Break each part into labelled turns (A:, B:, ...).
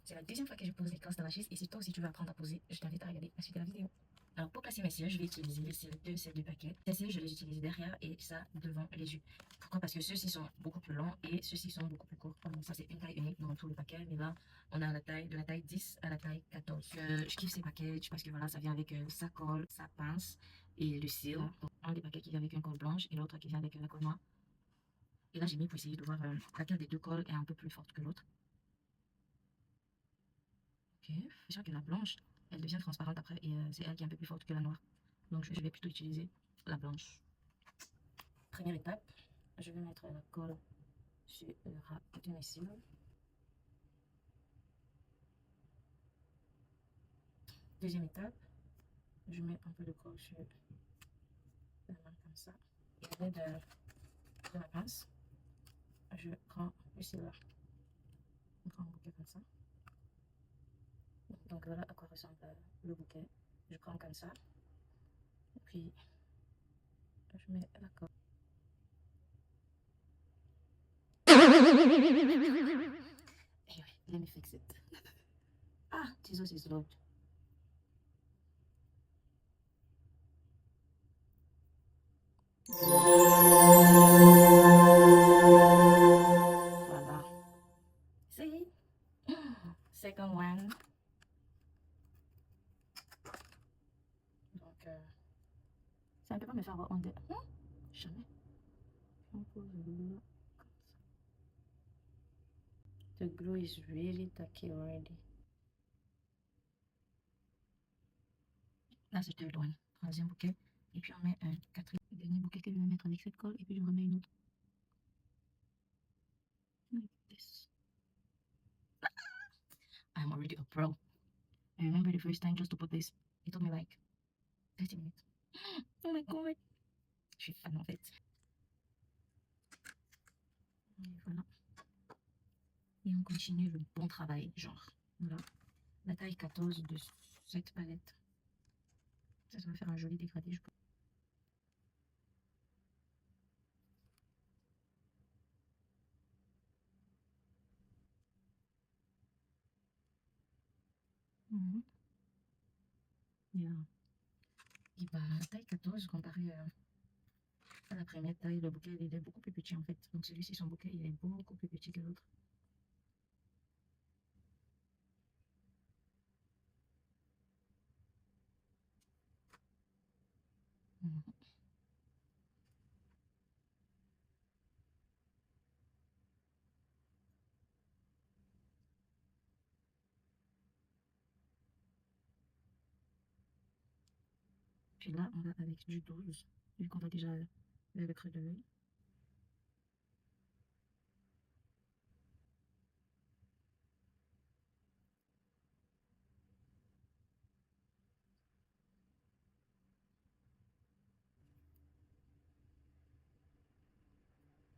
A: C'est la deuxième fois que je pose les crosses dans la chaise et si toi aussi tu veux apprendre à poser, je t'invite à regarder la suite de la vidéo. Alors pour placer mes cils, je vais utiliser ces deux paquets. Ces cils, je les utilise derrière et ça devant les yeux. Pourquoi? Parce que ceux-ci sont beaucoup plus longs et ceux-ci sont beaucoup plus courts. Ça c'est une taille unique dans tout le paquet, mais là on a la taille de la taille 10 à la taille 14. Je kiffe ces paquets parce que voilà, ça vient avec sa colle, sa pince et le cil. Un des paquets qui vient avec une colle blanche et l'autre qui vient avec la colle noire. Et là j'ai mis pour essayer de voir laquelle des deux colles est un peu plus forte que l'autre. Ok, je sûr que la blanche, elle devient transparente après et c'est elle qui est un peu plus forte que la noire. Donc je vais plutôt utiliser la blanche. Première étape, je vais mettre la colle sur le ras de mes cils. Deuxième étape, je mets un peu de colle sur la main comme ça. Et à l'aide de ma pince, je prends le cil là. Je prends un bouquet comme ça. Donc voilà à quoi ressemble le bouquet. Je prends comme ça. Et puis je mets la colle. Anyway, let me fix it. Ah, Jesus is Lord. Voilà. See? Second one. Donc, ça ne peut pas me faire avoir honte. Jamais. On pose le glue. The glue is really tacky already. Là, c'est third one. Troisième bouquet. Et puis, on met un quatrième dernier bouquet que je vais mettre avec cette colle. Et puis, je remets une autre. Like this. I'm already a pro. I remember the first time just to put this. It took me like 30 minutes. Oh my god. Je suis fan en fait. Et voilà. Et on continue le bon travail. Genre, voilà. La taille 14 de cette palette. Ça va faire un joli dégradé, je pense. Yeah. Et bah, la taille 14 comparé à la première taille, le bouquet il est beaucoup plus petit en fait. Donc celui-ci, son bouquet il est beaucoup plus petit que l'autre. Puis là, on va avec du 12, vu qu'on va déjà vers le creux de l'œil.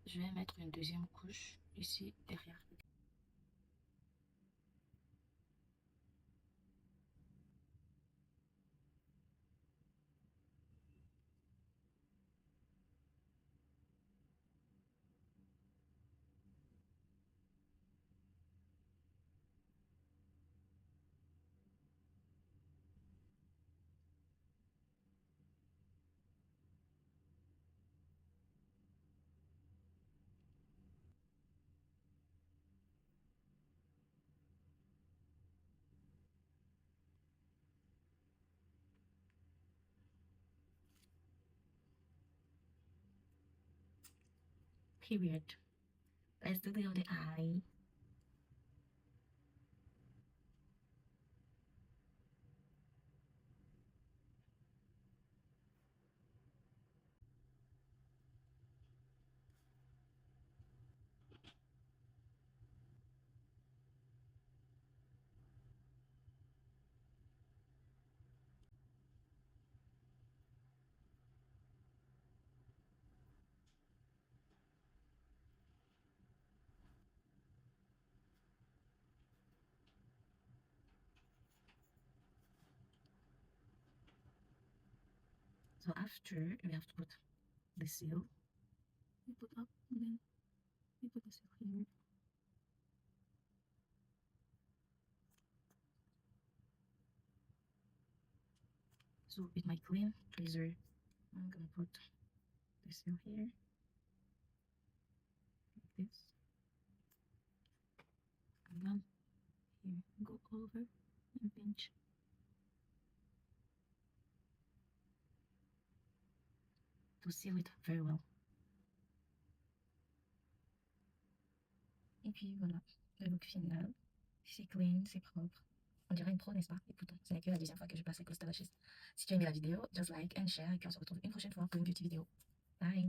A: Je vais mettre une deuxième couche ici derrière. Period. Let's do the other eye. So after we have to put the seal. We put up and then we put the seal here. So with my clean tweezer, I'm gonna put the seal here, like this, and then here go over and pinch to seal it very well. Et puis voilà, le look final. C'est clean, c'est propre. On dirait une pro, n'est-ce pas? Et pourtant, ce n'est que la deuxième fois que je passe avec Constellation. Si tu as aimé la vidéo, just like and share. Et puis on se retrouve une prochaine fois pour une beauty vidéo. Bye!